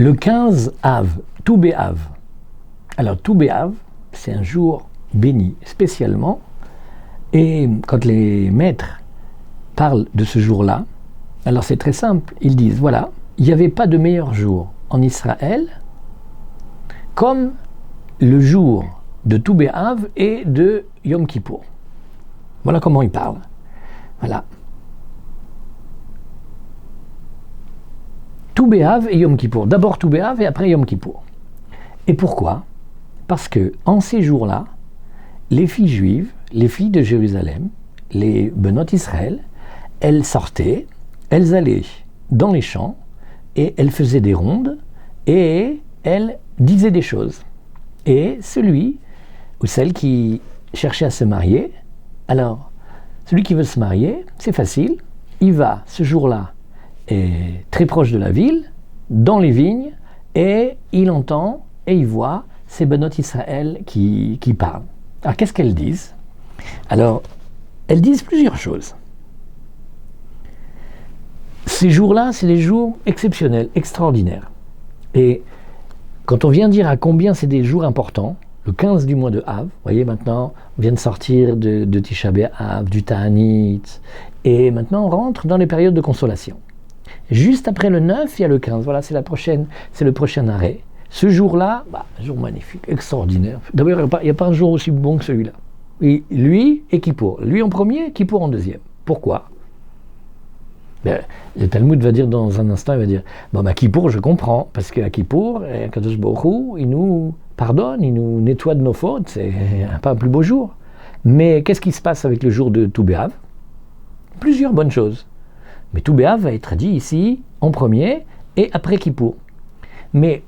Le 15 Av, Tou B'Av. Alors Tou B'Av, c'est un jour béni spécialement, et quand les maîtres parlent de ce jour-là, alors c'est très simple, ils disent voilà, il n'y avait pas de meilleur jour en Israël comme le jour de Tou B'Av et de Yom Kippour. Voilà comment ils parlent. Voilà. Tou B'Av et Yom Kippour. D'abord Tou B'Av et après Yom Kippour. Et pourquoi ? Parce que en ces jours-là, les filles juives, les filles de Jérusalem, les Benot Israël, elles sortaient, elles allaient dans les champs et elles faisaient des rondes et elles disaient des choses. Et celui ou celle qui cherchait à se marier, alors celui qui veut se marier, c'est facile, il va ce jour-là très proche de la ville, dans les vignes, et il entend et il voit ces Benot Israël qui parlent. Alors qu'est-ce qu'elles disent ? Alors, elles disent plusieurs choses. Ces jours-là, c'est des jours exceptionnels, extraordinaires. Et quand on vient dire à combien c'est des jours importants, le 15 du mois de Av, vous voyez maintenant, on vient de sortir de Tisha B'Av, du Ta'anit, et maintenant on rentre dans les périodes de consolation. Juste après le 9, il y a le 15, voilà, c'est le prochain arrêt. Ce jour-là, un jour magnifique, extraordinaire. D'ailleurs, il n'y a pas un jour aussi bon que celui-là. Et lui et Kippour. Lui en premier, Kippour en deuxième. Pourquoi ? Le Talmud va dire dans un instant, il va dire Kippour, je comprends, parce qu'à Kippour, Kadosh Baruch Hu, il nous pardonne, il nous nettoie de nos fautes, c'est pas un plus beau jour. Mais qu'est-ce qui se passe avec le jour de Tou B'Av ? Plusieurs bonnes choses. Mais Tou B'Av va être dit ici en premier et après Kippour. Mais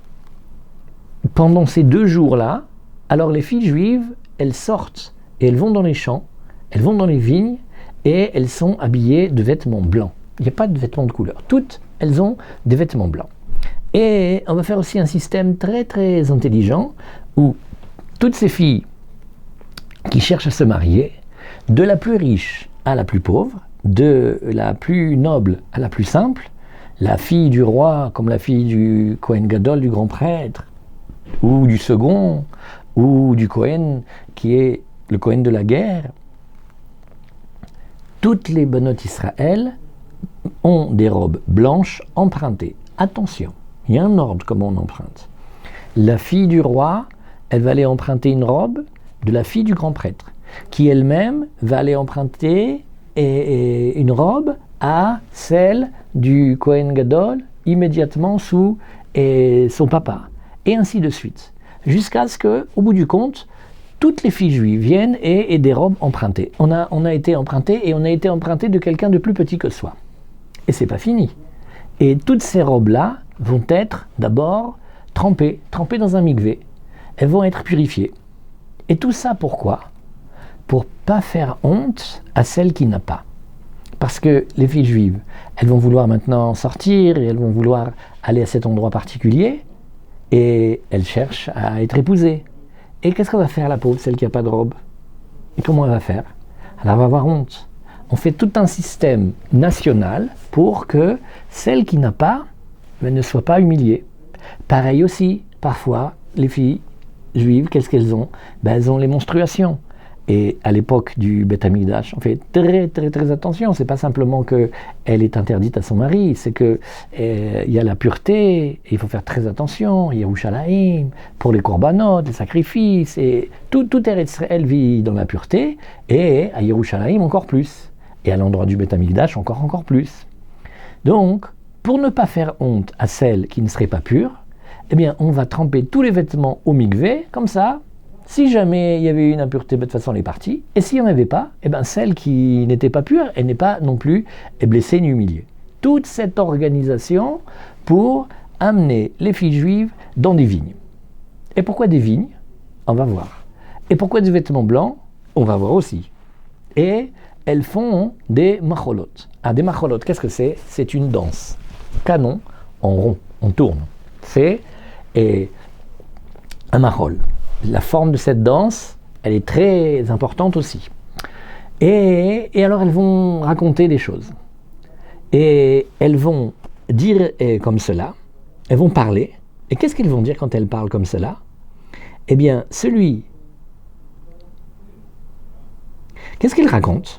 pendant ces 2 jours-là, alors les filles juives, elles sortent et elles vont dans les champs, elles vont dans les vignes et elles sont habillées de vêtements blancs. Il n'y a pas de vêtements de couleur. Toutes, elles ont des vêtements blancs. Et on va faire aussi un système très très intelligent où toutes ces filles qui cherchent à se marier, de la plus riche à la plus pauvre, de la plus noble à la plus simple, la fille du roi comme la fille du Kohen Gadol, du grand prêtre, ou du second, ou du Kohen qui est le Kohen de la guerre, toutes les Benot Israël ont des robes blanches empruntées. Attention, il y a un ordre comment on emprunte. La fille du roi, elle va aller emprunter une robe de la fille du grand prêtre, qui elle-même va aller emprunter une robe à celle du Kohen Gadol, immédiatement sous son papa. Et ainsi de suite. Jusqu'à ce qu'au bout du compte, toutes les filles juives viennent et des robes empruntées. On a été emprunté et on a été emprunté de quelqu'un de plus petit que soi. Et c'est pas fini. Et toutes ces robes-là vont être d'abord trempées dans un mikvé. Elles vont être purifiées. Et tout ça pourquoi ? Pour pas faire honte à celle qui n'a pas. Parce que les filles juives, elles vont vouloir maintenant sortir et elles vont vouloir aller à cet endroit particulier et elles cherchent à être épousées. Et qu'est-ce qu'on va faire la pauvre, celle qui n'a pas de robe ? Et comment elle va faire ? Elle va avoir honte. On fait tout un système national pour que celle qui n'a pas ne soit pas humiliée. Pareil aussi, parfois, les filles juives, qu'est-ce qu'elles ont ? Elles ont les menstruations. Et à l'époque du Beth Amikdash, on fait très très très attention. C'est pas simplement qu'elle est interdite à son mari, c'est que il y a la pureté, et il faut faire très attention. Il y a Yerushalayim, pour les korbanot, les sacrifices, et tout Eretz Israël vit dans la pureté, et à Yerushalayim encore plus. Et à l'endroit du Beth Amikdash encore plus. Donc, pour ne pas faire honte à celle qui ne serait pas pure, eh bien, on va tremper tous les vêtements au mikvé, comme ça. Si jamais il y avait une impureté, de toute façon elle est partie. Et s'il n'y en avait pas, celle qui n'était pas pure, elle n'est pas non plus blessée ni humiliée. Toute cette organisation pour amener les filles juives dans des vignes. Et pourquoi des vignes ? On va voir. Et pourquoi des vêtements blancs ? On va voir aussi. Et elles font des macholot. Des macholot, qu'est-ce que c'est ? C'est une danse. Canon en rond, on tourne. C'est un machol. La forme de cette danse, elle est très importante aussi. Et alors elles vont raconter des choses. Et elles vont dire comme cela, elles vont parler Et qu'est-ce qu'elles vont dire quand elles parlent comme cela? Eh bien, qu'est-ce qu'elles racontent?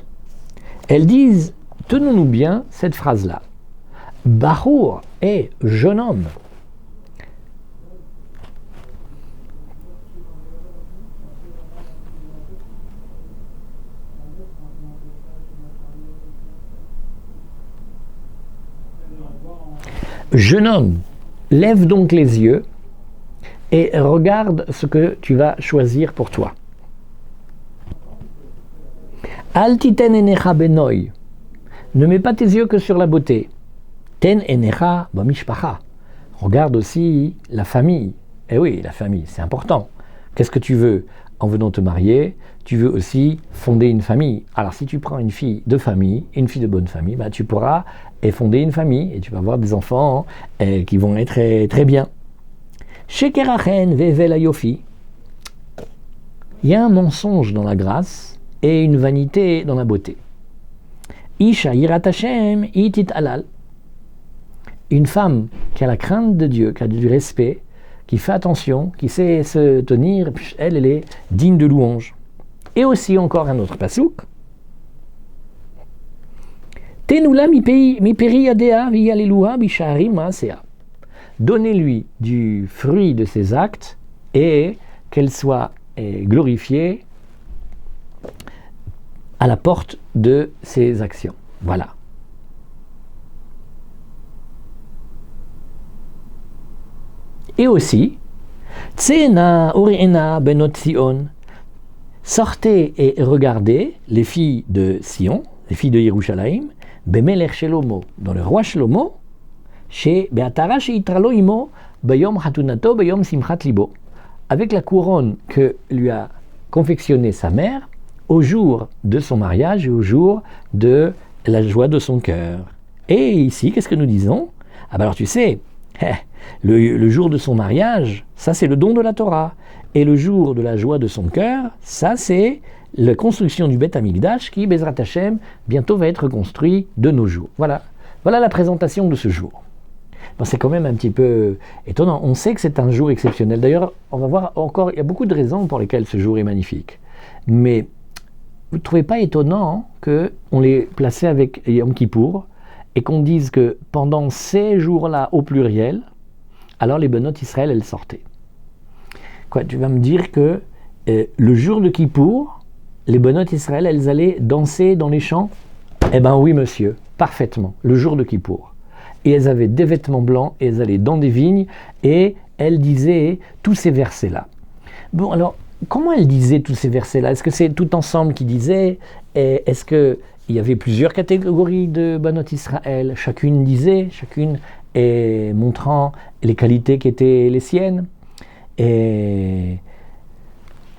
Elles disent, tenons-nous bien cette phrase-là. Bahour est jeune homme. Jeune homme, lève donc les yeux et regarde ce que tu vas choisir pour toi. Al titen enecha benoy. Ne mets pas tes yeux que sur la beauté. Ten enecha bamishpacha. Regarde aussi la famille. Eh oui, la famille, c'est important. Qu'est-ce que tu veux en venant te marier? Tu veux aussi fonder une famille. Alors si tu prends une fille de famille, une fille de bonne famille, bah, tu pourras fonder une famille et tu vas avoir des enfants qui vont être très, très bien. Shekerachen vevel ayofi. Il y a un mensonge dans la grâce et une vanité dans la beauté. Isha yirat Hashem itit alal. Une femme qui a la crainte de Dieu, qui a du respect, qui fait attention, qui sait se tenir, elle est digne de louange. Et aussi encore un autre pasouk. Tenula mi peri yadea viyaleluha bishari maasea. Donnez-lui du fruit de ses actes et qu'elle soit glorifiée à la porte de ses actions. Voilà. Et aussi, Tsena Oriena Benot Sion, sortez et regardez les filles de Sion, les filles de Yerushalayim, Bemelech Shelomo, dans le roi Shlomo, chez Beatara Sheitralo Imo, Bayom Hatunato, Bayom Simchat Libo, avec la couronne que lui a confectionnée sa mère au jour de son mariage et au jour de la joie de son cœur. Et ici, qu'est-ce que nous disons? Ah ben alors tu sais, le jour de son mariage, ça c'est le don de la Torah. Et le jour de la joie de son cœur, ça c'est la construction du Beth Amikdash qui, Bezrat Hashem, bientôt va être construit de nos jours. Voilà la présentation de ce jour. Bon, c'est quand même un petit peu étonnant. On sait que c'est un jour exceptionnel. D'ailleurs, on va voir encore, il y a beaucoup de raisons pour lesquelles ce jour est magnifique. Mais vous ne trouvez pas étonnant qu'on les plaçait avec Yom Kippour et qu'on dise que pendant ces jours-là, au pluriel, alors les Benot Israël, elles sortaient. Quoi, tu vas me dire que le jour de Kippour, les Benot Israël, elles allaient danser dans les champs? Eh bien oui, monsieur, parfaitement, le jour de Kippour. Et elles avaient des vêtements blancs, et elles allaient dans des vignes, et elles disaient tous ces versets-là. Bon, alors, comment elles disaient tous ces versets-là? Est-ce que c'est tout ensemble qui disaient? Est-ce qu'il y avait plusieurs catégories de Benot Israël? Chacune disait, chacune montrant les qualités qui étaient les siennes. Et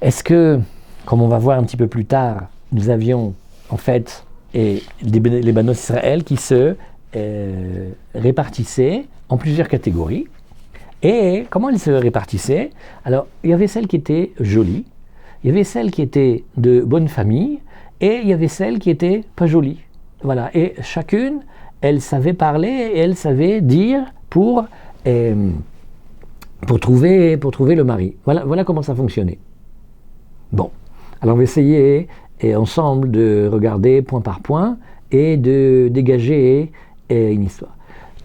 est-ce que, comme on va voir un petit peu plus tard, nous avions en fait les Benot Israël qui se répartissaient en plusieurs catégories. Et comment elles se répartissaient? Alors, il y avait celles qui étaient jolies, il y avait celles qui étaient de bonne famille, et il y avait celles qui étaient pas jolies. Voilà. Et chacune, elle savait parler et elle savait dire pour trouver le mari. Voilà comment ça fonctionnait. Bon, alors on va essayer ensemble de regarder point par point et de dégager une histoire.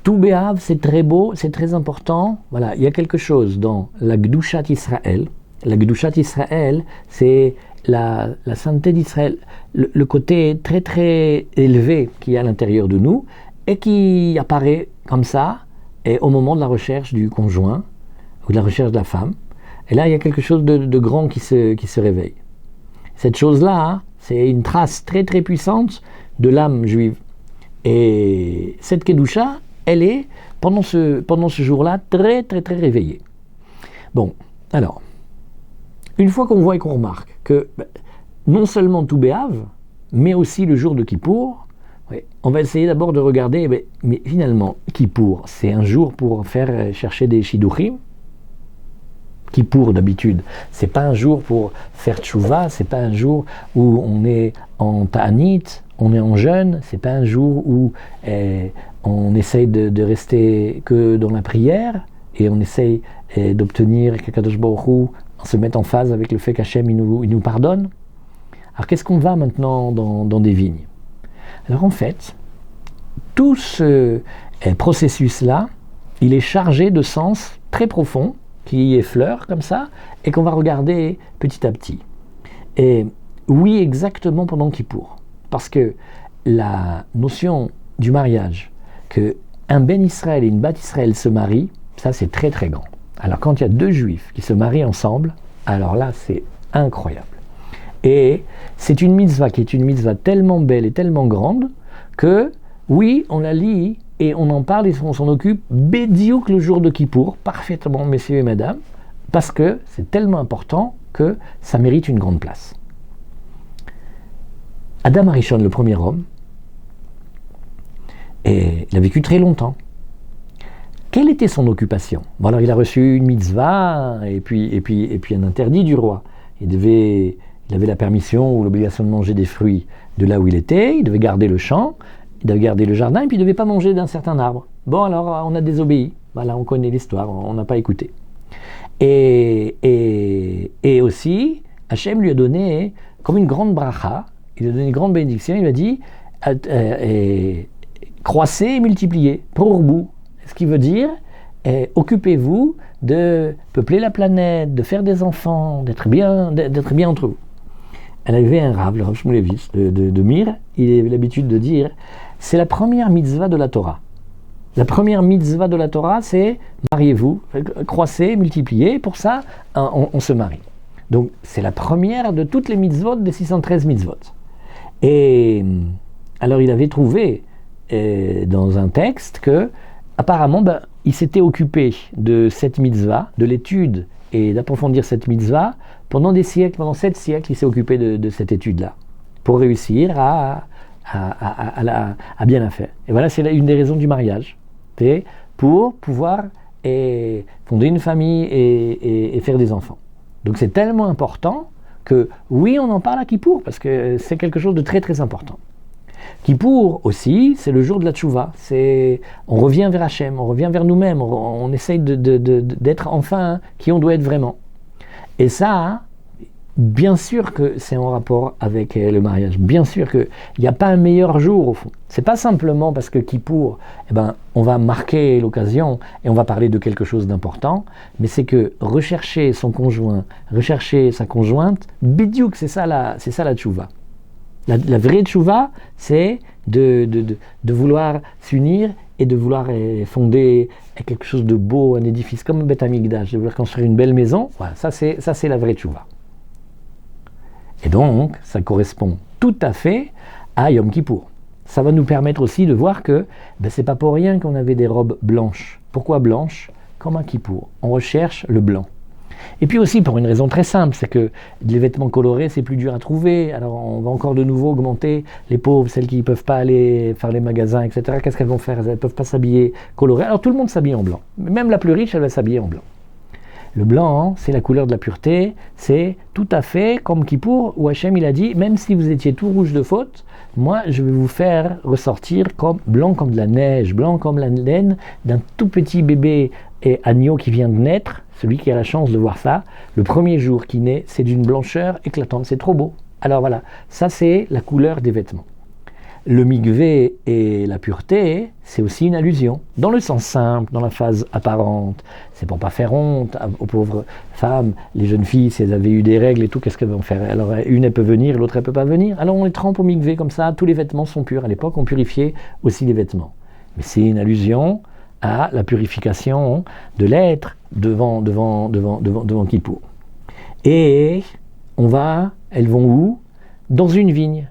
Tout Béhav, c'est très beau, c'est très important. Voilà, il y a quelque chose dans la Gdushat Israël. La Gdushat Israël, c'est la sainteté d'Israël, le côté très très élevé qu'il y a à l'intérieur de nous et qui apparaît comme ça et au moment de la recherche du conjoint ou de la recherche de la femme. Et là, il y a quelque chose de grand qui se réveille. Cette chose-là, c'est une trace très très puissante de l'âme juive. Et cette Kedusha, elle est, pendant ce jour-là, très très très réveillée. Bon, alors, une fois qu'on voit et qu'on remarque que non seulement tout Béhav, mais aussi le jour de Kippour, on va essayer d'abord de regarder, mais finalement, Kippour, c'est un jour pour faire chercher des shidduchim. Kippour, d'habitude, c'est pas un jour pour faire tchouva, c'est pas un jour où on est en ta'anit, on est en jeûne, c'est pas un jour où on essaye de rester que dans la prière. et on essaye d'obtenir qu'Akadosh Baruch Hu se mette en phase avec le fait qu'Hachem il nous pardonne. Alors qu'est-ce qu'on va maintenant dans des vignes? Alors en fait, tout ce processus-là, il est chargé de sens très profond, qui effleure comme ça, et qu'on va regarder petit à petit. Et oui, exactement pendant Kippour. Parce que la notion du mariage, que un Ben Israël et une Bat Israël se marient, ça c'est très très grand. Alors quand il y a deux juifs qui se marient ensemble, alors là c'est incroyable. Et c'est une mitzvah qui est une mitzvah tellement belle et tellement grande que, oui, on la lit et on en parle et on s'en occupe bédiouk le jour de Kippour, parfaitement, messieurs et mesdames, parce que c'est tellement important que ça mérite une grande place. Adam Arishon, le premier homme, et il a vécu très longtemps. Quelle était son occupation? Bon, alors il a reçu une mitzvah et puis un interdit du roi. Il avait la permission ou l'obligation de manger des fruits de là où il était, il devait garder le champ, il devait garder le jardin, et puis il ne devait pas manger d'un certain arbre. Bon, alors on a désobéi. Voilà, on connaît l'histoire, on n'a pas écouté. Et aussi, Hachem lui a donné comme une grande bracha, il lui a donné une grande bénédiction, il lui a dit croissez et multipliez, pourbu. Ce qui veut dire occupez-vous de peupler la planète, de faire des enfants, d'être bien entre vous. Elle avait un rave, le Rav Shmulevitch de Mir, il avait l'habitude de dire c'est la première mitzvah de la Torah. La première mitzvah de la Torah, c'est mariez-vous, croissez, multipliez, pour ça on se marie. Donc c'est la première de toutes les mitzvot, des 613 mitzvot. Et alors il avait trouvé dans un texte que apparemment il s'était occupé de cette mitzvah, de l'étude et d'approfondir cette mitzvah pendant des siècles, pendant 7 siècles, il s'est occupé de cette étude-là pour réussir à bien la faire. Et voilà, c'est une des raisons du mariage, c'est pour pouvoir fonder une famille et faire des enfants. Donc c'est tellement important que oui, on en parle à Kippour parce que c'est quelque chose de très très important. Kippour aussi, c'est le jour de la tchouva. On revient vers Hachem, on revient vers nous-mêmes, on essaye d'être enfin qui on doit être vraiment. Et ça, bien sûr que c'est en rapport avec le mariage. Bien sûr qu'il n'y a pas un meilleur jour au fond. C'est pas simplement parce que Kippour, on va marquer l'occasion et on va parler de quelque chose d'important, mais c'est que rechercher son conjoint, rechercher sa conjointe, bidiouk, c'est ça la tchouva. La vraie tchouva, c'est de vouloir s'unir et de vouloir fonder quelque chose de beau, un édifice comme un Beth Amikdash, de vouloir construire une belle maison. Voilà, ça c'est la vraie tchouva. Et donc, ça correspond tout à fait à Yom Kippour. Ça va nous permettre aussi de voir que c'est pas pour rien qu'on avait des robes blanches. Pourquoi blanches? Comme à Kippour. On recherche le blanc. Et puis aussi pour une raison très simple, c'est que les vêtements colorés, c'est plus dur à trouver. Alors on va encore de nouveau augmenter les pauvres, celles qui ne peuvent pas aller faire les magasins, etc. Qu'est-ce qu'elles vont faire? Elles ne peuvent pas s'habiller coloré. Alors tout le monde s'habille en blanc. Même la plus riche, elle va s'habiller en blanc. Le blanc, c'est la couleur de la pureté, c'est tout à fait comme Kippour, où Hachem il a dit, même si vous étiez tout rouge de faute, moi je vais vous faire ressortir comme blanc comme de la neige, blanc comme la laine d'un tout petit bébé et agneau qui vient de naître. Celui qui a la chance de voir ça, le premier jour qui naît, c'est d'une blancheur éclatante, c'est trop beau. Alors voilà, ça c'est la couleur des vêtements. Le mikvé et la pureté, c'est aussi une allusion, dans le sens simple, dans la phase apparente. C'est pour pas faire honte aux pauvres femmes, les jeunes filles, si elles avaient eu des règles et tout, qu'est-ce qu'elles vont faire? Alors une elle peut venir, l'autre elle peut pas venir. Alors on les trempe au mikvé comme ça, tous les vêtements sont purs. À l'époque, on purifiait aussi les vêtements. Mais c'est une allusion à la purification de l'être devant Kippour. Et elles vont où? Dans une vigne.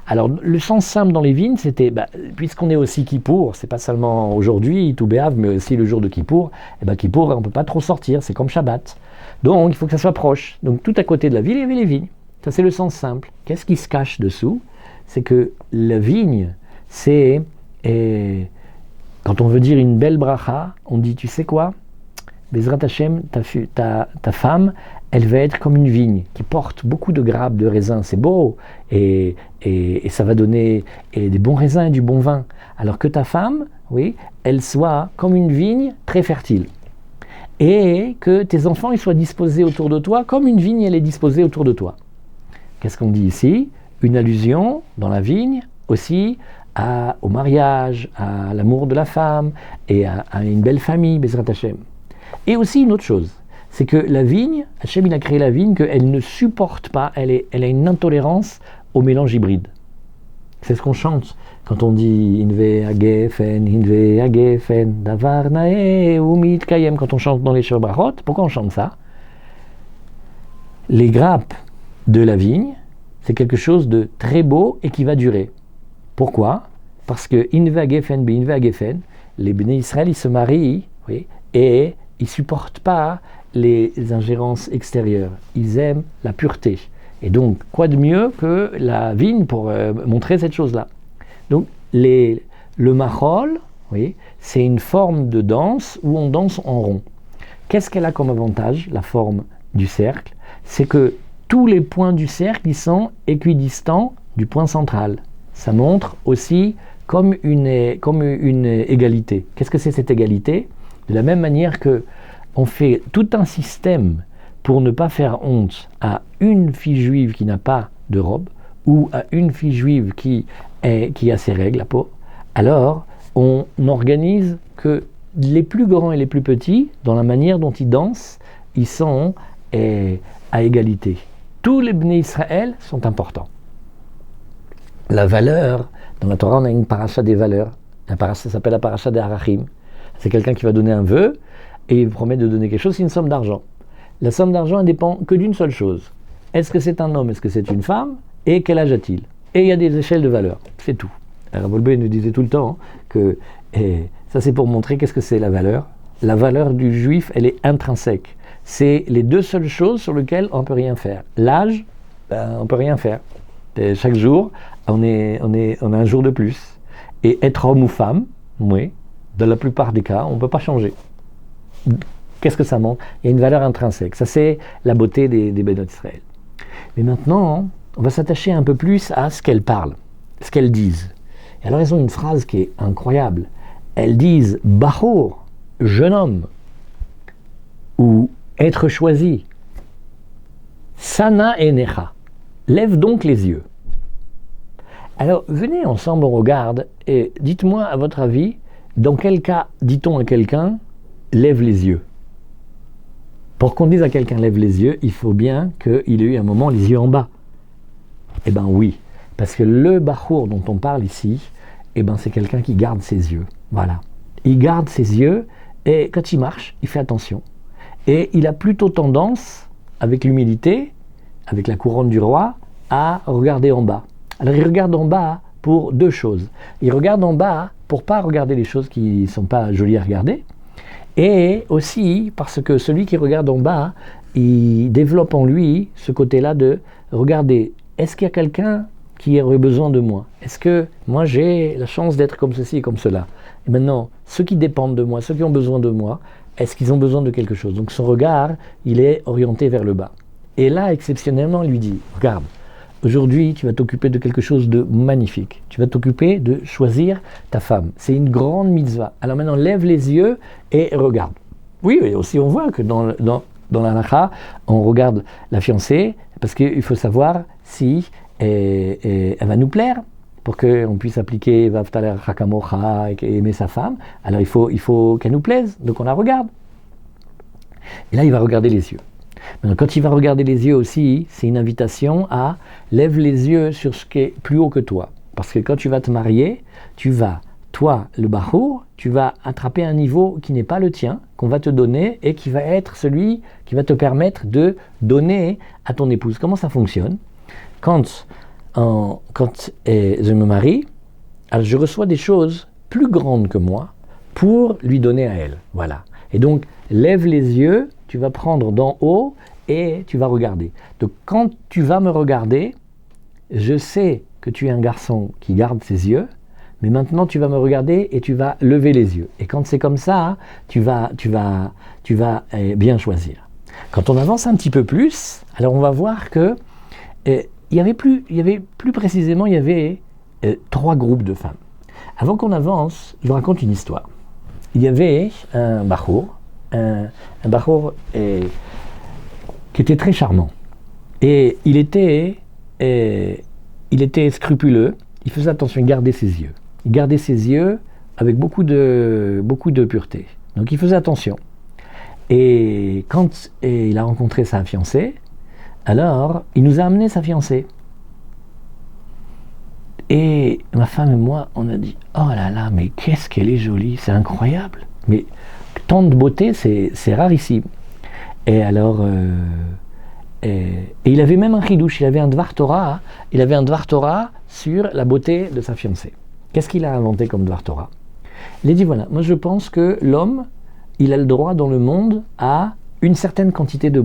Alors, le sens simple dans les vignes, c'était, puisqu'on est aussi Kippour, c'est pas seulement aujourd'hui, tout béave, mais aussi le jour de Kippour, Kippour, on ne peut pas trop sortir, c'est comme Shabbat. Donc, il faut que ça soit proche. Donc, tout à côté de la ville, il y avait les vignes. Ça, c'est le sens simple. Qu'est-ce qui se cache dessous? C'est que la vigne, c'est, quand on veut dire une belle bracha, on dit, tu sais quoi? Bezrat Hashem, ta femme, elle va être comme une vigne qui porte beaucoup de grappes de raisins, c'est beau, et ça va donner des bons raisins et du bon vin. Alors que ta femme, oui, elle soit comme une vigne très fertile. et que tes enfants ils soient disposés autour de toi comme une vigne elle est disposée autour de toi. Qu'est-ce qu'on dit ici? Une allusion dans la vigne aussi au mariage, à l'amour de la femme et à une belle famille, Bezrat Hashem. Et aussi une autre chose, c'est que la vigne, Hashem il a créé la vigne, qu'elle ne supporte pas, elle a une intolérance au mélange hybride. C'est ce qu'on chante quand on dit Inve Hagefen, Davar Nae Umit Kayem, quand on chante dans les Shebrachot. Pourquoi on chante ça? Les grappes de la vigne, c'est quelque chose de très beau et qui va durer. Pourquoi? Parce que Inve Hagefen, Inve Hagefen, les Bnei Israël, ils se marient, oui, et ils ne supportent pas les ingérences extérieures. Ils aiment la pureté. Et donc, quoi de mieux que la vigne pour montrer cette chose-là? Donc, le mahol, oui, c'est une forme de danse où on danse en rond. Qu'est-ce qu'elle a comme avantage, la forme du cercle? C'est que tous les points du cercle, ils sont équidistants du point central. Ça montre aussi comme une égalité. Qu'est-ce que c'est cette égalité? De la même manière que on fait tout un système pour ne pas faire honte à une fille juive qui n'a pas de robe ou à une fille juive qui a ses règles, la peau, alors on organise que les plus grands et les plus petits, dans la manière dont ils dansent, ils sont à égalité. Tous les Bnei Israël sont importants. La valeur, dans la Torah on a une paracha des valeurs, ça s'appelle la paracha des Harachim. C'est quelqu'un qui va donner un vœu et il promet de donner quelque chose, c'est une somme d'argent. La somme d'argent elle dépend que d'une seule chose. Est-ce que c'est un homme, est-ce que c'est une femme, et quel âge a-t-il? Et il y a des échelles de valeur, c'est tout. Rav Wolbe nous disait tout le temps que ça c'est pour montrer qu'est-ce que c'est la valeur. La valeur du juif, elle est intrinsèque. C'est les deux seules choses sur lesquelles on ne peut rien faire. L'âge, on ne peut rien faire. Et chaque jour, on a un jour de plus. Et être homme ou femme, oui, dans la plupart des cas, on ne peut pas changer. Qu'est-ce que ça montre? Il y a une valeur intrinsèque. Ça, c'est la beauté des Bénot Israël. Mais maintenant, on va s'attacher un peu plus à ce qu'elles parlent, ce qu'elles disent. Et alors, elles ont une phrase qui est incroyable. Elles disent « Bachour, jeune homme » ou « être choisi ». « Sana enecha » lève donc les yeux. Alors, venez ensemble, on regarde, et dites-moi, à votre avis, dans quel cas dit-on à quelqu'un « lève les yeux » ? Pour qu'on dise à quelqu'un « lève les yeux », il faut bien qu'il ait eu un moment les yeux en bas. Eh bien oui, parce que le bachour dont on parle ici, eh ben, c'est quelqu'un qui garde ses yeux. Voilà. Il garde ses yeux, et quand il marche, il fait attention. Et il a plutôt tendance, avec l'humilité, avec la couronne du roi, à regarder en bas. Alors il regarde en bas pour deux choses. Il regarde en bas pour ne pas regarder les choses qui ne sont pas jolies à regarder, et aussi parce que celui qui regarde en bas, il développe en lui ce côté-là de regarder, est-ce qu'il y a quelqu'un qui aurait besoin de moi? Est-ce que moi j'ai la chance d'être comme ceci et comme cela? Et maintenant, ceux qui dépendent de moi, ceux qui ont besoin de moi, est-ce qu'ils ont besoin de quelque chose? Donc son regard, il est orienté vers le bas. Et là, exceptionnellement, il lui dit, regarde, aujourd'hui, tu vas t'occuper de quelque chose de magnifique. Tu vas t'occuper de choisir ta femme. C'est une grande mitzvah. Alors maintenant, lève les yeux et regarde. Oui, et aussi on voit que dans la halakha, on regarde la fiancée, parce qu'il faut savoir si elle va nous plaire, pour qu'on puisse appliquer Vavtaler Hakamocha et aimer sa femme. Alors il faut qu'elle nous plaise, donc on la regarde. Et là, il va regarder les yeux. Maintenant, quand il va regarder les yeux aussi, c'est une invitation à lève les yeux sur ce qui est plus haut que toi. Parce que quand tu vas te marier, tu vas, toi, le bachour, tu vas attraper un niveau qui n'est pas le tien, qu'on va te donner et qui va être celui qui va te permettre de donner à ton épouse. Comment ça fonctionne? Quand je me marie, alors je reçois des choses plus grandes que moi pour lui donner à elle. Voilà. Et donc, lève les yeux, tu vas prendre d'en haut et tu vas regarder. Donc, quand tu vas me regarder, je sais que tu es un garçon qui garde ses yeux, mais maintenant tu vas me regarder et tu vas lever les yeux. Et quand c'est comme ça, tu vas bien choisir. Quand on avance un petit peu plus, alors on va voir que il y avait plus précisément, il y avait 3 groupes de femmes. Avant qu'on avance, je vous raconte une histoire. Il y avait un bachour un bachour qui était très charmant. Et il était scrupuleux, il faisait attention, il gardait ses yeux. Il gardait ses yeux avec beaucoup de pureté. Donc il faisait attention. Et quand il a rencontré sa fiancée, alors il nous a amené sa fiancée. Et ma femme et moi, on a dit « Oh là là, mais qu'est-ce qu'elle est jolie, c'est incroyable !» Mais tant de beauté, c'est rarissime. Et alors, et il avait même un chidouche, il avait un Dvar Torah sur la beauté de sa fiancée. Qu'est-ce qu'il a inventé comme Dvar Torah? Il a dit voilà, moi je pense que l'homme, il a le droit dans le monde à une certaine quantité de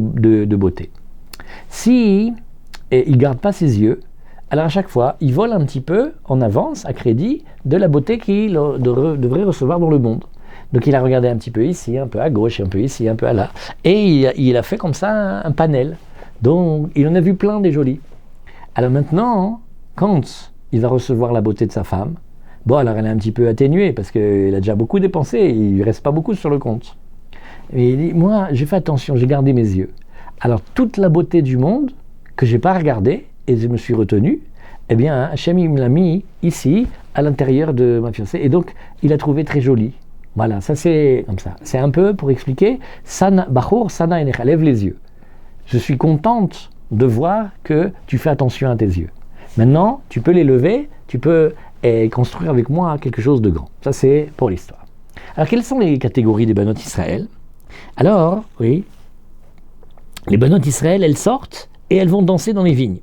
beauté. Si il ne garde pas ses yeux, alors à chaque fois, il vole un petit peu en avance, à crédit, de la beauté qu'il devrait recevoir dans le monde. Donc il a regardé un petit peu ici, un peu à gauche, un peu ici, un peu à là. Et il a fait comme ça un panel. Donc il en a vu plein des jolis. Alors maintenant, quand il va recevoir la beauté de sa femme, bon alors elle est un petit peu atténuée parce qu'il a déjà beaucoup dépensé, il ne lui reste pas beaucoup sur le compte. Et il dit, moi j'ai fait attention, j'ai gardé mes yeux. Alors toute la beauté du monde que je n'ai pas regardée et je me suis retenu, eh bien Hachem il me l'a mis ici, à l'intérieur de ma fiancée. Et donc il a trouvé très joli. Voilà, ça c'est comme ça. C'est un peu pour expliquer, Bachour, Sana Enecha, lève les yeux. Je suis contente de voir que tu fais attention à tes yeux. Maintenant, tu peux les lever, tu peux construire avec moi quelque chose de grand. Ça c'est pour l'histoire. Alors quelles sont les catégories des Banot Israël? Alors, oui, les Banot Israël, elles sortent et elles vont danser dans les vignes.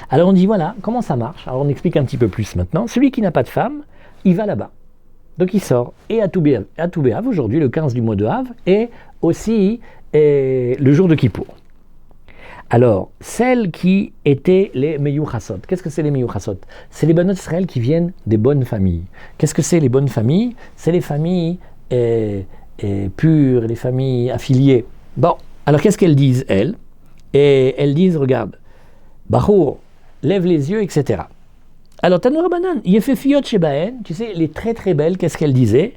Alors on dit voilà, comment ça marche? Alors on explique un petit peu plus maintenant. Celui qui n'a pas de femme, il va là-bas. Donc il sort. Et à Toubéav, aujourd'hui, le 15 du mois de Av, et aussi le jour de Kippour. Alors, celles qui étaient les Meyouchassot. Qu'est-ce que c'est les Meyouchassot? C'est les Banot Israël qui viennent des bonnes familles. Qu'est-ce que c'est les bonnes familles? C'est les familles pures, les familles affiliées. Bon, alors qu'est-ce qu'elles disent, elles? Et elles disent, regarde, Bachour, lève les yeux, etc. Alors, Tanoura Banan, Yefefiot Shebaen, tu sais, les très très belles, qu'est-ce qu'elle disait?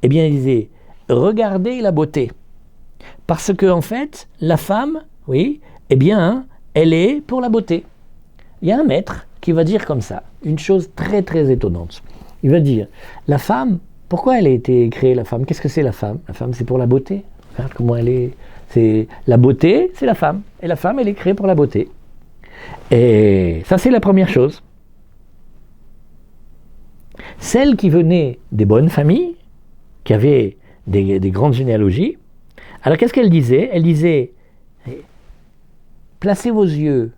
Eh bien, elle disait, regardez la beauté. Parce que, en fait, la femme, oui, eh bien, elle est pour la beauté. Il y a un maître qui va dire comme ça, une chose très très étonnante. Il va dire, la femme, pourquoi elle a été créée, la femme? Qu'est-ce que c'est la femme? La femme, c'est pour la beauté. Regarde comment elle est. C'est la beauté, c'est la femme. Et la femme, elle est créée pour la beauté. Et ça, c'est la première chose. Celles qui venaient des bonnes familles, qui avaient des grandes généalogies, alors qu'est-ce qu'elle disait? Elle disait, placez vos yeux,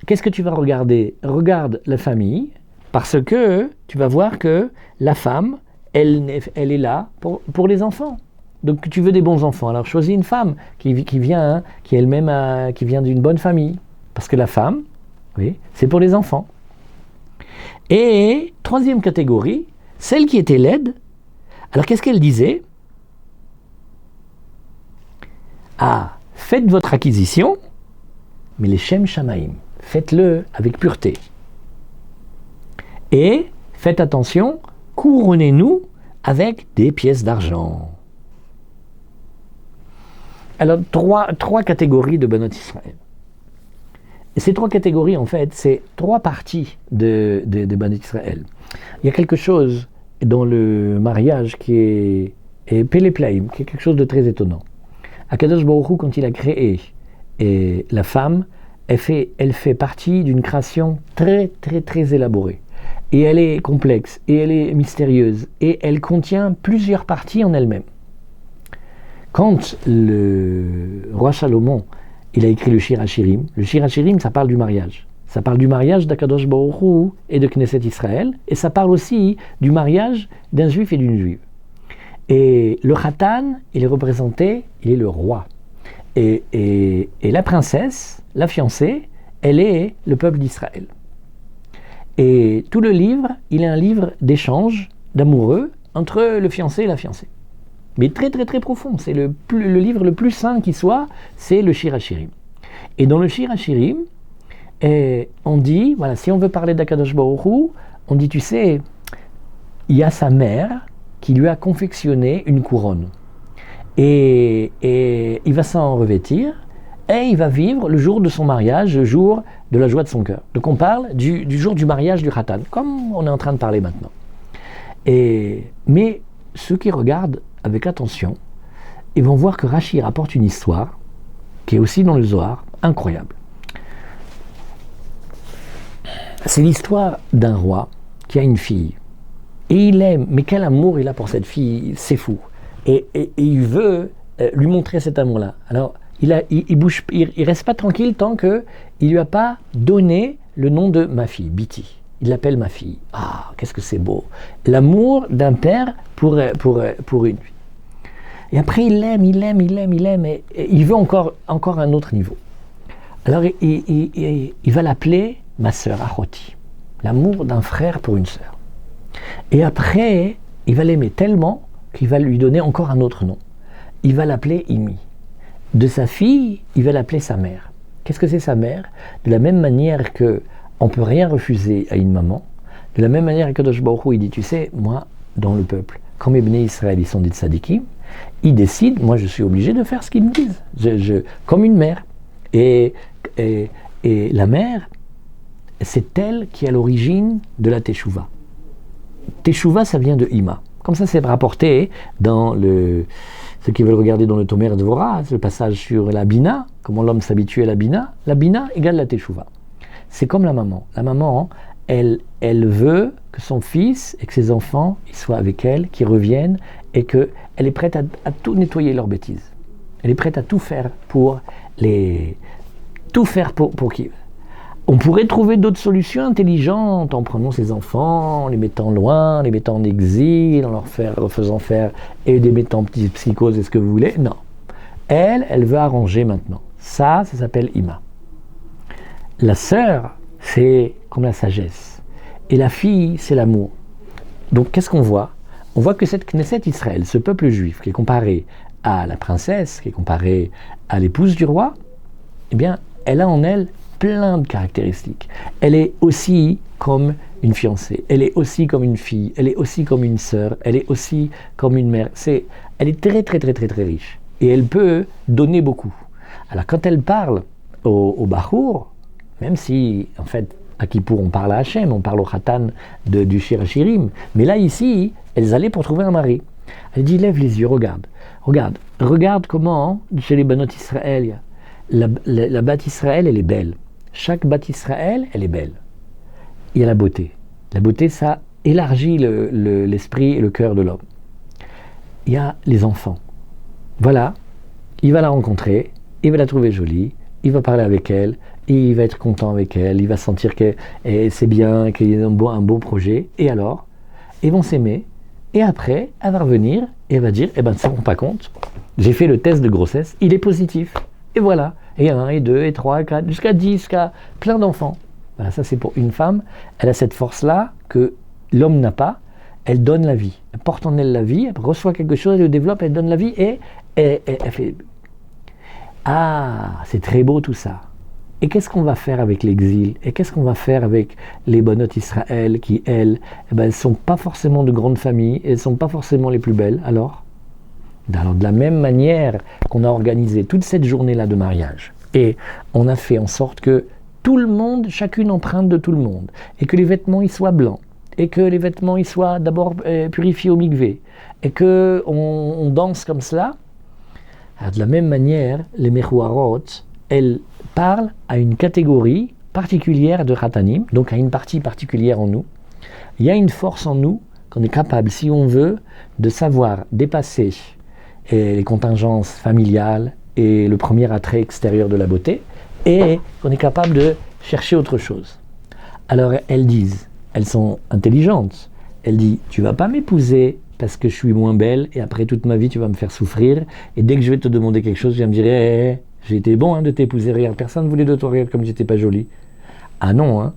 qu'est-ce que tu vas regarder? Regarde la famille, parce que tu vas voir que la femme, elle est là pour les enfants. Donc tu veux des bons enfants, alors choisis une femme qui vient elle-même qui vient d'une bonne famille. Parce que la femme, oui, c'est pour les enfants. Et troisième catégorie, celle qui était laide. Alors qu'est-ce qu'elle disait? Ah, faites votre acquisition, mais les Shem Shamaim, faites-le avec pureté. Et faites attention, couronnez-nous avec des pièces d'argent. Alors trois catégories de Banot Israël. Et ces trois catégories, en fait, c'est trois parties de Banot Israël. Il y a quelque chose dans le mariage qui est Péléplaïm, qui est quelque chose de très étonnant. Akadosh Baruch Hu, quand il a créé la femme, elle fait partie d'une création très, très, très élaborée. Et elle est complexe, et elle est mystérieuse, et elle contient plusieurs parties en elle-même. Quand le roi Salomon, il a écrit le Shir HaShirim. Le Shir HaShirim, ça parle du mariage. Ça parle du mariage d'Akadosh Baruch Hu et de Knesset Israël, et ça parle aussi du mariage d'un juif et d'une juive. Et le Khatan, il est représenté, il est le roi. Et la princesse, la fiancée, elle est le peuple d'Israël. Et tout le livre, il est un livre d'échange, d'amoureux, entre le fiancé et la fiancée. Mais très très très profond, c'est le livre le plus saint qui soit, c'est le Shir HaShirim. Et dans le Shir HaShirim, on dit, voilà, si on veut parler d'Akadosh Baruch Hu, on dit, tu sais, il y a sa mère qui lui a confectionné une couronne. et il va s'en revêtir, et il va vivre le jour de son mariage, le jour de la joie de son cœur. Donc on parle du jour du mariage du Khatan, comme on est en train de parler maintenant. Mais ceux qui regardent avec attention, ils vont voir que Rashi rapporte une histoire, qui est aussi dans le Zohar, incroyable. C'est l'histoire d'un roi qui a une fille. Et il aime, mais quel amour il a pour cette fille, c'est fou. Et il veut lui montrer cet amour-là. Alors, il reste pas tranquille tant qu'il ne lui a pas donné le nom de ma fille, Biti. Il l'appelle ma fille. Ah, qu'est-ce que c'est beau. L'amour d'un père pour une fille. Et après, il l'aime, et il veut encore un autre niveau. Alors, il va l'appeler ma sœur, Achoti. L'amour d'un frère pour une sœur. Et après, il va l'aimer tellement qu'il va lui donner encore un autre nom. Il va l'appeler Imi. De sa fille, il va l'appeler sa mère. Qu'est-ce que c'est sa mère? De la même manière qu'on ne peut rien refuser à une maman, de la même manière que Kadosh Baruch Hu, il dit, tu sais, moi, dans le peuple, quand mes Bnei Israël, ils sont des tzadikim, ils décident, moi je suis obligé de faire ce qu'ils me disent, comme une mère. Et la mère, c'est elle qui est à l'origine de la Teshuvah. Teshuvah, ça vient de Ima. Comme ça, c'est rapporté dans ceux qui veulent regarder dans le Tomer Dvorah, le passage sur la Bina, comment l'homme s'habitue à la Bina égale la Teshuvah. C'est comme la maman. La maman, elle veut que son fils et que ses enfants ils soient avec elle, qu'ils reviennent, et qu'elle est prête à tout nettoyer leurs bêtises. Elle est prête à tout faire pour qu'ils... On pourrait trouver d'autres solutions intelligentes en prenant ses enfants, en les mettant loin, en les mettant en exil, en leur faisant faire et les mettant en petite psychose et ce que vous voulez. Non. Elle veut arranger maintenant. Ça s'appelle Ima. La sœur, c'est comme la sagesse. Et la fille, c'est l'amour. Donc qu'est-ce qu'on voit? On voit que cette Knesset Israël, ce peuple juif, qui est comparé à la princesse, qui est comparé à l'épouse du roi, eh bien, elle a en elle plein de caractéristiques. Elle est aussi comme une fiancée, elle est aussi comme une fille, elle est aussi comme une sœur, elle est aussi comme une mère. Elle est très très très très très riche et elle peut donner beaucoup. Alors quand elle parle au Bachour, même si en fait à Kippour on parle à Hachem, on parle au Khatan du Shir HaShirim, mais là ici, elles allaient pour trouver un mari. Elle dit lève les yeux, regarde comment chez les Banot Israël, la Bat Israël elle est belle. Chaque Bat Israël, elle est belle. Il y a la beauté. La beauté, ça élargit l'esprit et le cœur de l'homme. Il y a les enfants. Voilà, il va la rencontrer, il va la trouver jolie, il va parler avec elle, il va être content avec elle, il va sentir que c'est bien, qu'il y a un bon projet. Et alors, ils vont s'aimer. Et après, elle va revenir et elle va dire, ça ne se rend pas compte. J'ai fait le test de grossesse, il est positif. Et voilà. Et 1, et 2, et 3, et 4, jusqu'à 10, jusqu'à plein d'enfants. Voilà, ça c'est pour une femme. Elle a cette force-là que l'homme n'a pas. Elle donne la vie. Elle porte en elle la vie, elle reçoit quelque chose, elle le développe, elle donne la vie et elle fait... Ah, c'est très beau tout ça. Et qu'est-ce qu'on va faire avec l'exil? Et qu'est-ce qu'on va faire avec les Banot Israël qui, elles, elles ne sont pas forcément de grandes familles, elles ne sont pas forcément les plus belles, alors de la même manière qu'on a organisé toute cette journée-là de mariage, et on a fait en sorte que tout le monde, chacune empreinte de tout le monde, et que les vêtements ils soient blancs, et que les vêtements ils soient d'abord purifiés au mikvé, et qu'on danse comme cela, alors de la même manière, les Mechuarot, elles parlent à une catégorie particulière de Khatanim, donc à une partie particulière en nous. Il y a une force en nous qu'on est capable, si on veut, de savoir dépasser et les contingences familiales et le premier attrait extérieur de la beauté, et qu'on est capable de chercher autre chose. Alors elles disent, elles sont intelligentes, elles disent, tu vas pas m'épouser parce que je suis moins belle, et après toute ma vie tu vas me faire souffrir, et dès que je vais te demander quelque chose, tu vas me dire, j'ai été bon de t'épouser, regarde, personne ne voulait de toi, regarde comme j'étais pas jolie. Ah non,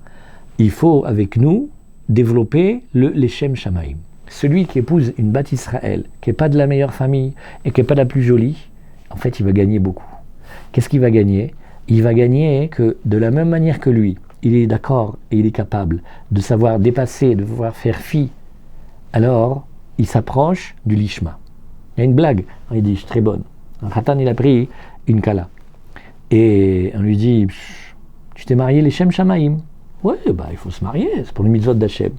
il faut avec nous développer le Leshem Shamaim. Celui qui épouse une Bat Israël, qui n'est pas de la meilleure famille et qui n'est pas la plus jolie, en fait, il va gagner beaucoup. Qu'est-ce qu'il va gagner? Il va gagner que, de la même manière que lui, il est d'accord et il est capable de savoir dépasser, de pouvoir faire fi, alors il s'approche du Lishma. Il y a une blague, il dit, très bonne. Un Khatan, il a pris une Kala. Et on lui dit, tu t'es marié les Shem Shamaim? Ouais, il faut se marier, c'est pour le mitzvot d'Hachem.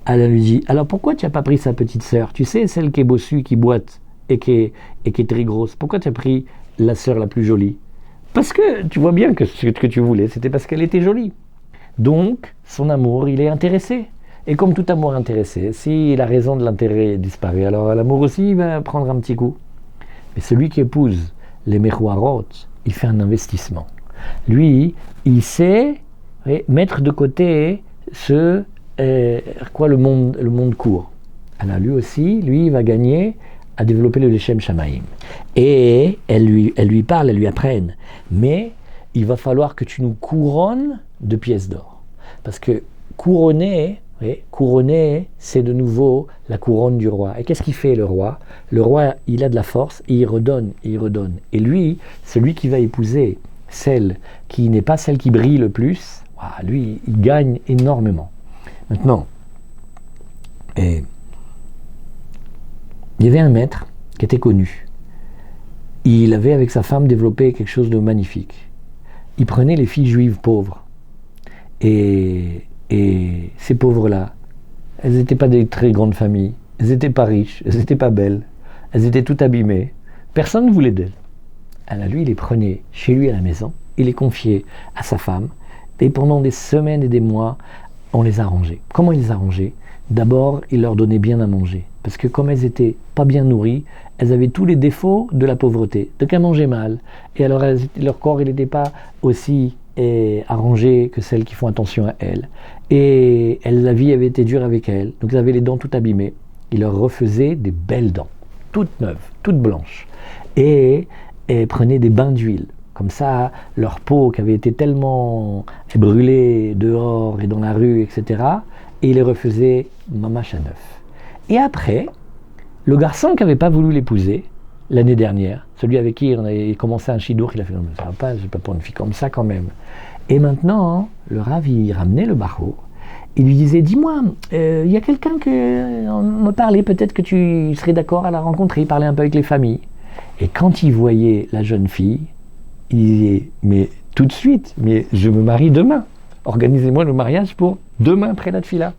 Elle lui dit, alors pourquoi tu n'as pas pris sa petite sœur? Tu sais, celle qui est bossue, qui boite et qui est très grosse. Pourquoi tu as pris la sœur la plus jolie? Parce que tu vois bien que ce que tu voulais, c'était parce qu'elle était jolie. Donc, son amour, il est intéressé. Et comme tout amour intéressé, si la raison de l'intérêt disparaît, alors l'amour aussi il va prendre un petit coup. Mais celui qui épouse les Mechuarot, il fait un investissement. Lui, il sait mettre de côté le monde court. Alors lui aussi, il va gagner à développer le Leshem Shamaim. Et elle lui parle, elle lui apprenne. Mais il va falloir que tu nous couronnes de pièces d'or. Parce que couronner, c'est de nouveau la couronne du roi. Et qu'est-ce qu'il fait le roi? Le roi, il a de la force et il redonne, et il redonne. Et lui, celui qui va épouser celle qui n'est pas celle qui brille le plus, lui, il gagne énormément. Maintenant, il y avait un maître qui était connu. Il avait avec sa femme développé quelque chose de magnifique. Il prenait les filles juives pauvres. Et ces pauvres-là, elles n'étaient pas des très grandes familles, elles n'étaient pas riches, elles n'étaient pas belles, elles étaient toutes abîmées. Personne ne voulait d'elles. Alors lui, il les prenait chez lui à la maison, il les confiait à sa femme, et pendant des semaines et des mois, on les arrangeait. Comment il les arrangeait? D'abord, il leur donnait bien à manger. Parce que comme elles n'étaient pas bien nourries, elles avaient tous les défauts de la pauvreté. Donc elles mangeaient mal. Et alors leur corps, il n'était pas aussi arrangé que celles qui font attention à elles. Et la vie avait été dure avec elles. Donc elles avaient les dents toutes abîmées. Il leur refaisait des belles dents, toutes neuves, toutes blanches. Et prenaient des bains d'huile. Comme ça, leur peau qui avait été tellement brûlée dehors et dans la rue, etc., et il les refaisait mamache à neuf. Et après, le garçon qui n'avait pas voulu l'épouser, l'année dernière, celui avec qui on avait commencé un chidour, il a fait « non, mais ça va pas, je ne vais pas pour une fille comme ça quand même ». Et maintenant, le Rav, il ramenait le bachour, il lui disait « dis-moi, il y a quelqu'un on me parlait, peut-être que tu serais d'accord à la rencontrer, il parlait un peu avec les familles ». Et quand il voyait la jeune fille, il disait « mais tout de suite, mais je me marie demain. Organisez-moi le mariage pour demain après la tfila. »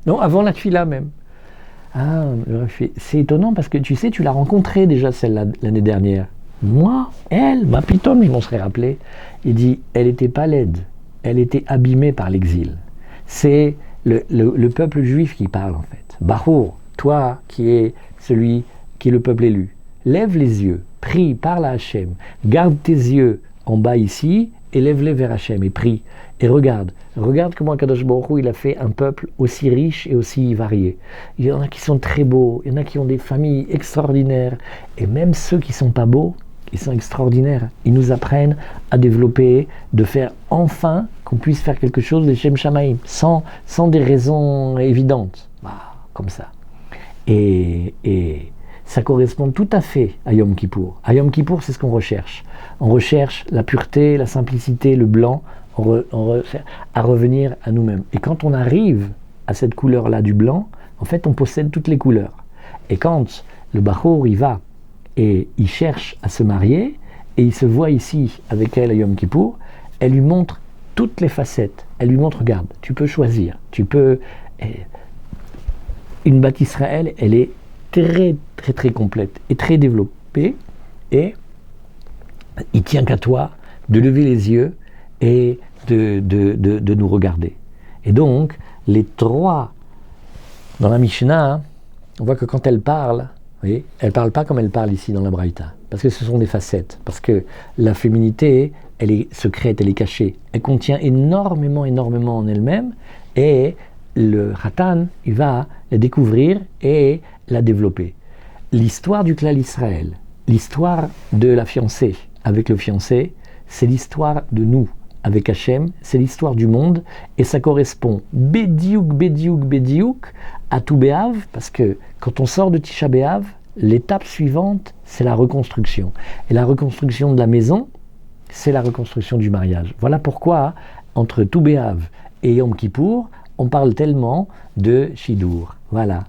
Non, avant la tfila même. Ah, c'est étonnant parce que tu sais, tu l'as rencontrée déjà celle-là l'année dernière. Moi, elle, ma pitonne, je m'en serais rappelé. Il dit, elle n'était pas laide, elle était abîmée par l'exil. C'est le peuple juif qui parle en fait. Bahour, toi qui es celui qui est le peuple élu, lève les yeux, prie, parle à Hachem, garde tes yeux en bas ici et lève-les vers Hachem et prie. Et regarde comment Kadosh Baruch Hu, il a fait un peuple aussi riche et aussi varié. Il y en a qui sont très beaux, il y en a qui ont des familles extraordinaires, et même ceux qui ne sont pas beaux, ils sont extraordinaires. Ils nous apprennent à développer, de faire enfin qu'on puisse faire quelque chose de Shem Shamaim, sans des raisons évidentes, comme ça. Et ça correspond tout à fait à Yom Kippour. À Yom Kippour, c'est ce qu'on recherche. On recherche la pureté, la simplicité, le blanc, à revenir à nous-mêmes. Et quand on arrive à cette couleur-là du blanc, en fait, on possède toutes les couleurs. Et quand le Bachour, il va et il cherche à se marier, et il se voit ici avec elle à Yom Kippour, elle lui montre toutes les facettes. Elle lui montre, regarde, tu peux choisir, tu peux... Une Bat Israël, elle est très, très, très complète et très développée, et il tient qu'à toi de lever les yeux et de nous regarder. Et donc, les trois, dans la Mishnah, on voit que quand elle parle, elle ne parle pas comme elle parle ici dans la Braïta, parce que ce sont des facettes, parce que la féminité, elle est secrète, elle est cachée, elle contient énormément en elle-même, et le Khatan, il va la découvrir et la développer. L'histoire du Klal Israël, l'histoire de la fiancée avec le fiancé, c'est l'histoire de nous avec Hachem, c'est l'histoire du monde, et ça correspond bédiouk à Tou B'Av, parce que quand on sort de Tisha B'Av, l'étape suivante, c'est la reconstruction. Et la reconstruction de la maison, c'est la reconstruction du mariage. Voilà pourquoi, entre Tou B'Av et Yom Kippour, on parle tellement de Shidour. Voilà.